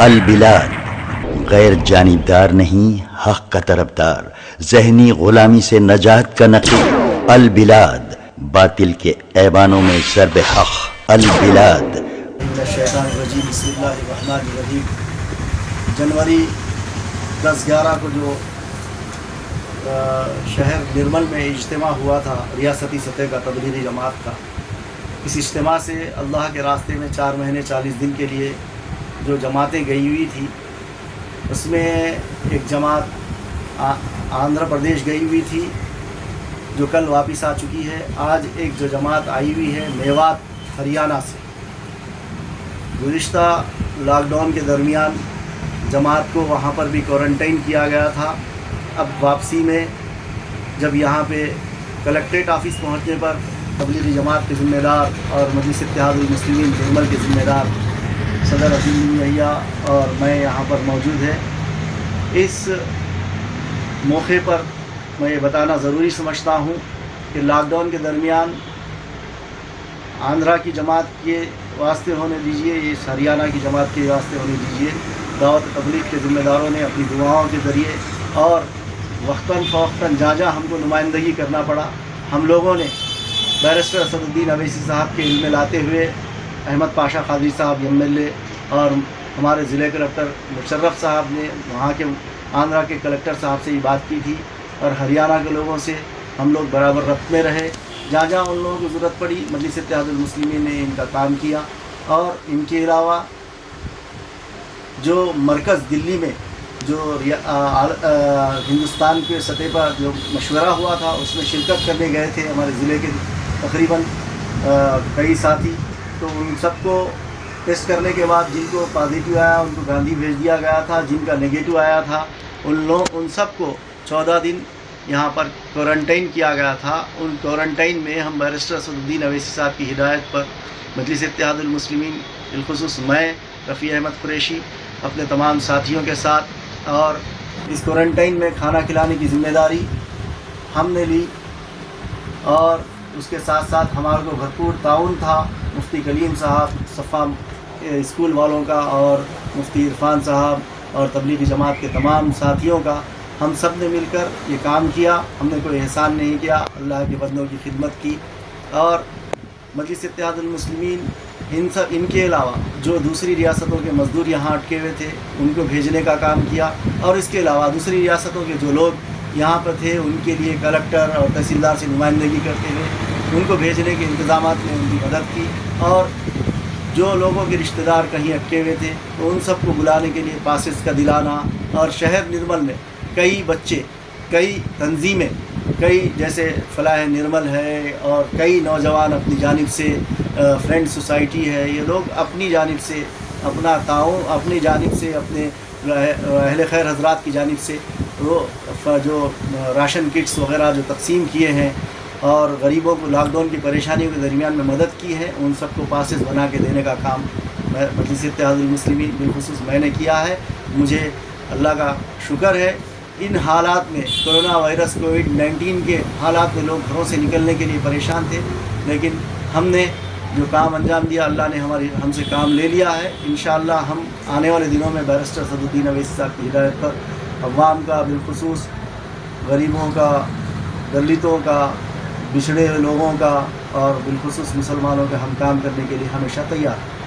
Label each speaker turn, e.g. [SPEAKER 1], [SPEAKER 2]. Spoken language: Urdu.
[SPEAKER 1] البلاد غیر جانبدار نہیں، حق کا طرفدار، ذہنی غلامی سے نجات کا نقیب۔ البلاد باطل کے ایوانوں میں ضرب حق۔ البلاد
[SPEAKER 2] الشیطان الرجیم، بسم اللہ الرحمن الرحیم۔ جنوری 10-11 کو جو شہر نرمل میں اجتماع ہوا تھا ریاستی سطح کا تبلیغی جماعت کا، اس اجتماع سے اللہ کے راستے میں 4 مہینے 40 دن کے لیے جو جماعتیں گئی ہوئی تھی، اس میں ایک جماعت آندھرا پردیش گئی ہوئی تھی جو کل واپس آ چکی ہے۔ آج ایک جو جماعت آئی ہوئی ہے میوات ہریانہ سے۔ گزشتہ لاک ڈاؤن کے درمیان جماعت کو وہاں پر بھی کوارنٹائن کیا گیا تھا۔ اب واپسی میں جب یہاں پہ کلکٹریٹ آفس پہنچنے پر تبلیغی جماعت کے ذمہ دار اور مجلس اتحاد المسلمین نرمل کے ذمہ دار صدر عظیم یحییٰ اور میں یہاں پر موجود ہے۔ اس موقع پر میں یہ بتانا ضروری سمجھتا ہوں کہ لاک ڈاؤن کے درمیان آندھرا کی جماعت کے واسطے ہونے دیجیے، اس ہریانہ کی جماعت کے واسطے ہونے دیجیے، دعوت تبلیغ کے ذمہ داروں نے اپنی دعاؤں کے ذریعے اور وقتاً فوقتاً جہاں ہم کو نمائندگی کرنا پڑا، ہم لوگوں نے بیرسٹر اسد الدین اویسی صاحب کے علم میں لاتے ہوئے احمد پاشا قادری صاحب MLA اور ہمارے ضلع کلکٹر مشرف صاحب نے وہاں کے آندھرا کے کلکٹر صاحب سے یہ بات کی تھی، اور ہریانہ کے لوگوں سے ہم لوگ برابر ربط میں رہے۔ جہاں جہاں ان لوگوں کو ضرورت پڑی مجلس اتحاد المسلمین نے ان کا کام کیا، اور ان کے علاوہ جو مرکز دلی میں جو ہندوستان کے سطح پر جو مشورہ ہوا تھا اس میں شرکت کرنے گئے تھے ہمارے ضلع کے تقریباً کئی ساتھی، تو ان سب کو ٹیسٹ کرنے کے بعد جن کو پازیٹیو آیا ان کو گاندھی بھیج دیا گیا تھا، جن کا نگیٹو آیا تھا ان سب کو 14 دن یہاں پر کوارنٹائن کیا گیا تھا۔ ان کوارنٹائن میں ہم بیرسٹر اسد الدین اویسی صاحب کی ہدایت پر مجلس اتحاد المسلمین بالخصوص میں رفیع احمد قریشی اپنے تمام ساتھیوں کے ساتھ، اور اس کوارنٹائن میں کھانا کھلانے کی ذمہ داری ہم نے لی، اور اس کے ساتھ ساتھ ہمارے کو بھرپور تعاون تھا مفتی کلیم صاحب صفا اسکول والوں کا اور مفتی عرفان صاحب اور تبلیغی جماعت کے تمام ساتھیوں کا۔ ہم سب نے مل کر یہ کام کیا، ہم نے کوئی احسان نہیں کیا، اللہ کے بندوں کی خدمت کی۔ اور مجلس اتحاد المسلمین ان کے علاوہ جو دوسری ریاستوں کے مزدور یہاں اٹکے ہوئے تھے ان کو بھیجنے کا کام کیا، اور اس کے علاوہ دوسری ریاستوں کے جو لوگ یہاں پر تھے ان کے لیے کلکٹر اور تحصیلدار سے نمائندگی کرتے ہوئے ان کو بھیجنے کے انتظامات میں ان کی مدد کی، اور جو لوگوں کے رشتہ دار کہیں اٹکے ہوئے تھے تو ان سب کو بلانے کے لیے پاسز کا دلانا، اور شہر نرمل میں کئی بچے، کئی تنظیمیں، کئی جیسے فلاح نرمل ہے اور کئی نوجوان اپنی جانب سے فرینڈ سوسائٹی ہے، یہ لوگ اپنی جانب سے اپنا تعاون، اپنی جانب سے اپنے اہل خیر حضرات کی جانب سے وہ جو راشن کٹس وغیرہ جو تقسیم کیے ہیں اور غریبوں کو لاک ڈاؤن کی پریشانیوں کے درمیان میں مدد کی ہے، ان سب کو پاسز بنا کے دینے کا کام مجلس اتحاد المسلمین بالخصوص میں نے کیا ہے۔ مجھے اللہ کا شکر ہے، ان حالات میں کرونا وائرس کووڈ-19 کے حالات میں لوگ گھروں سے نکلنے کے لیے پریشان تھے، لیکن ہم نے جو کام انجام دیا اللہ نے ہم سے کام لے لیا ہے۔ انشاءاللہ ہم آنے والے دنوں میں بیرسٹر اسد الدین اویسی صاحب کی ہدایت پر عوام کا، بالخصوص غریبوں کا، دلتوں کا، بچھڑے ہوئے لوگوں کا اور بالخصوص مسلمانوں کا ہم کام کرنے کے لیے ہمیشہ تیار ہیں۔